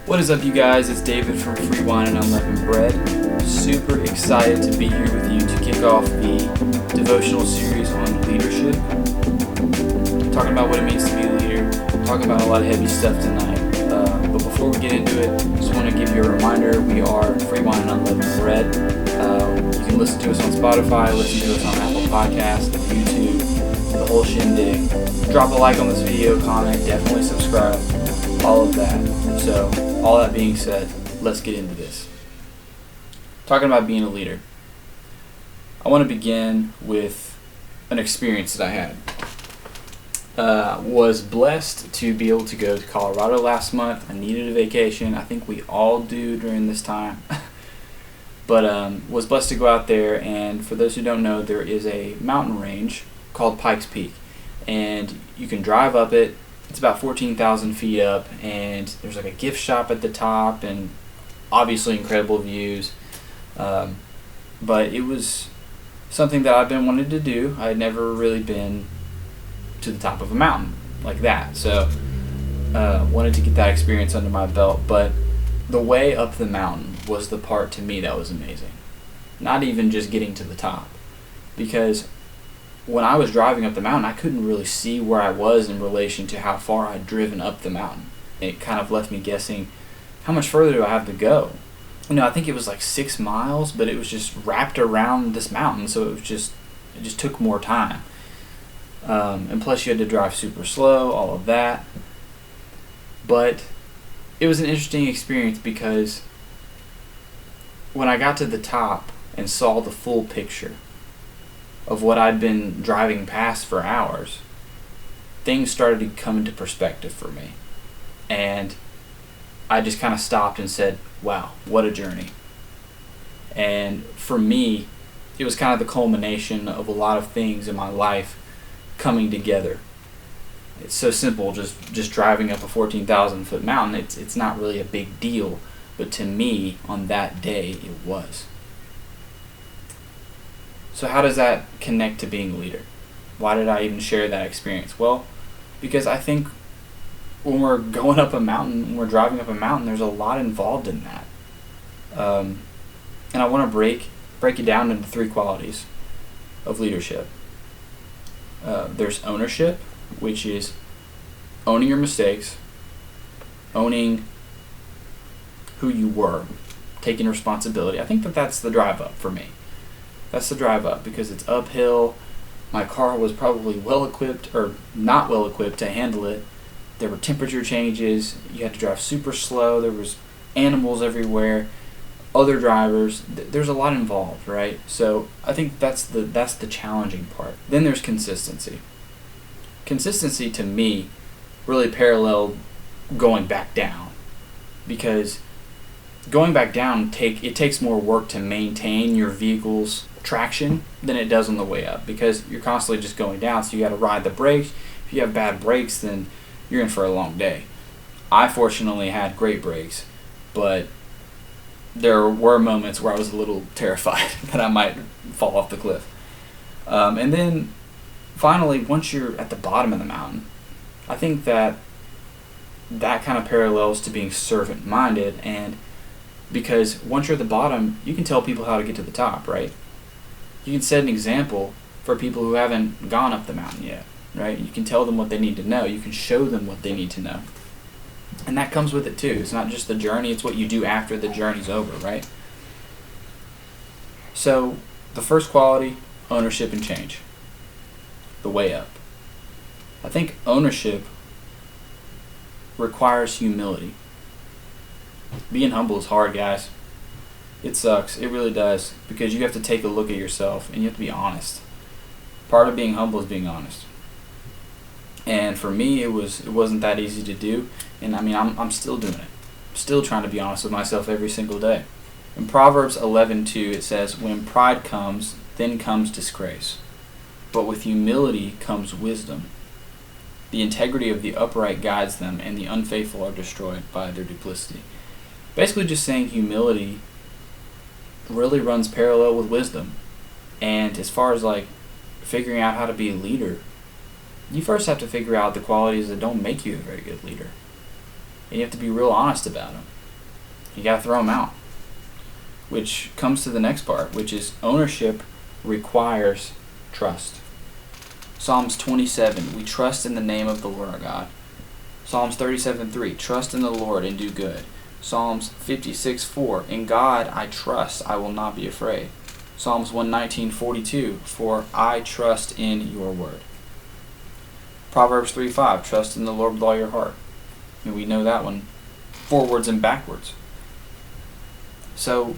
What is up, you guys? It's David from Free Wine and Unleavened Bread. Super excited to be here with you to kick off the devotional series on leadership. Talking about what it means to be a leader. Talking about a lot of heavy stuff tonight. But before we get into it, just want to give you a reminder. We are Free Wine and Unleavened Bread. You can listen to us on Spotify, listen to us on Apple Podcasts, YouTube, the whole shindig. Drop a like on this video, comment, definitely subscribe, all of that. So, all that being said, let's get into this. Talking about being a leader. I want to begin with an experience that I had. Was blessed to be able to go to Colorado last month. I needed a vacation. I think we all do during this time. But was blessed to go out there, and for those who don't know, there is a mountain range called Pikes Peak. And you can drive up it. It's about 14,000 feet up, and there's like a gift shop at the top, and obviously incredible views. But it was something that I've been wanting to do. I had never really been to the top of a mountain like that, so wanted to get that experience under my belt. But the way up the mountain was the part to me that was amazing. Not even just getting to the top, because when I was driving up the mountain, I couldn't really see where I was in relation to how far I'd driven up the mountain. It kind of left me guessing, how much further do I have to go? I think it was like 6 miles, but it was just wrapped around this mountain, so it just took more time. And plus you had to drive super slow, all of that. But it was an interesting experience, because when I got to the top and saw the full picture of what I'd been driving past for hours, things started to come into perspective for me. And I just kind of stopped and said, wow, what a journey. And for me, it was kind of the culmination of a lot of things in my life coming together. It's so simple, just driving up a 14,000 foot mountain. It's not really a big deal, but to me, on that day, it was. So how does that connect to being a leader? Why did I even share that experience? Well, because I think when we're going up a mountain, when we're driving up a mountain, there's a lot involved in that. And I want to break it down into 3 qualities of leadership. There's ownership, which is owning your mistakes, owning who you were, taking responsibility. I think that's the drive up for me. That's the drive up, because it's uphill. My car was probably well-equipped or not well-equipped to handle it. There were temperature changes. You had to drive super slow. There was animals everywhere, other drivers. There's a lot involved, right? So I think that's the challenging part. Then there's consistency. Consistency to me really paralleled going back down, because going back down it takes more work to maintain your vehicle's traction than it does on the way up, because you're constantly just going down, so you got to ride the brakes. If you have bad brakes, then you're in for a long day. I fortunately had great brakes, but there were moments where I was a little terrified that I might fall off the cliff. And then finally, once you're at the bottom of the mountain, I think that kind of parallels to being servant-minded, and because once you're at the bottom, you can tell people how to get to the top, right? You can set an example for people who haven't gone up the mountain yet, right? You can tell them what they need to know. You can show them what they need to know. And that comes with it too. It's not just the journey, it's what you do after the journey's over, right? So, the first quality, ownership and change. The way up. I think ownership requires humility. Being humble is hard, guys. It sucks. It really does, because you have to take a look at yourself and you have to be honest. Part of being humble is being honest. And for me, it wasn't that easy to do, and I'm still doing it. I'm still trying to be honest with myself every single day. In Proverbs 11:2, it says, "When pride comes, then comes disgrace, but with humility comes wisdom. The integrity of the upright guides them, and the unfaithful are destroyed by their duplicity." Basically just saying humility really runs parallel with wisdom. And as far as like figuring out how to be a leader, you first have to figure out the qualities that don't make you a very good leader. and you have to be real honest about them. You got to throw them out. Which comes to the next part, which is ownership requires trust. Psalms 27, we trust in the name of the Lord our God. Psalms 37:3, trust in the Lord and do good. Psalms 56:4, in God I trust, I will not be afraid. Psalms 119:42, for I trust in your word. Proverbs 3:5, trust in the Lord with all your heart. And we know that one forwards and backwards. So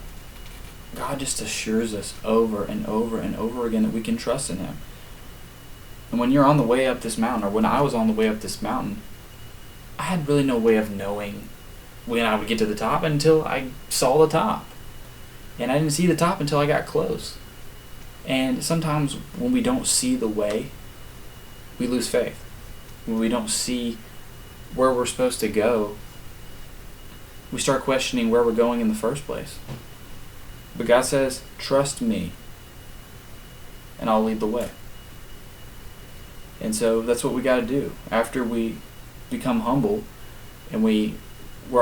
God just assures us over and over and over again that we can trust in him. And when you're on the way up this mountain, or when I was on the way up this mountain, I had really no way of knowing when I would get to the top until I saw the top. And I didn't see the top until I got close. And sometimes when we don't see the way, we lose faith. When we don't see where we're supposed to go, we start questioning where we're going in the first place. But God says, trust me, and I'll lead the way. And so that's what we got to do. After we become humble and we're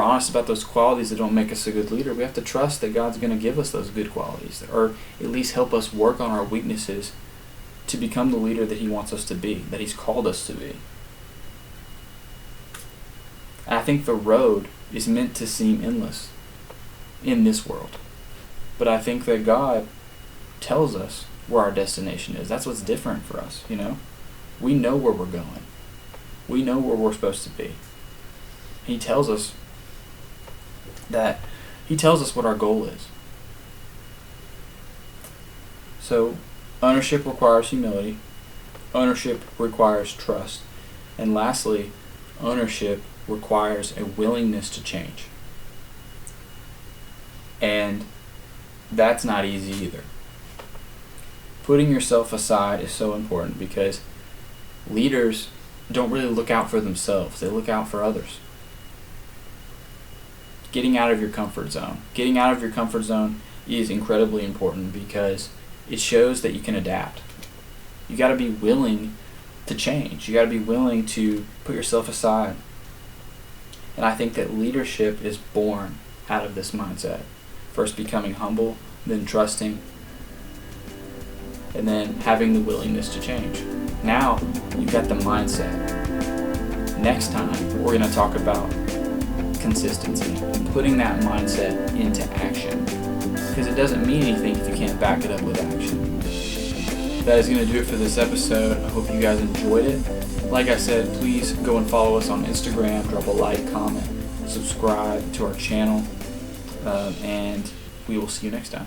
honest about those qualities that don't make us a good leader, we have to trust that God's going to give us those good qualities, or at least help us work on our weaknesses to become the leader that he wants us to be, that he's called us to be. And I think the road is meant to seem endless in this world. But I think that God tells us where our destination is. That's what's different for us, you know? We know where we're going. We know where we're supposed to be. He tells us what our goal is. So, ownership requires humility. Ownership requires trust. And lastly, ownership requires a willingness to change. And that's not easy either. Putting yourself aside is so important because leaders don't really look out for themselves. They look out for others. Getting out of your comfort zone. Getting out of your comfort zone is incredibly important because it shows that you can adapt. You got to be willing to change. You got to be willing to put yourself aside. And I think that leadership is born out of this mindset. First becoming humble, then trusting, and then having the willingness to change. Now you've got the mindset. Next time we're going to talk about consistency and putting that mindset into action, because it doesn't mean anything if you can't back it up with action. That is going to do it for this episode. I hope you guys enjoyed it. Like I said, please go and follow us on Instagram, drop a like, comment, subscribe to our channel, and we will see you next time.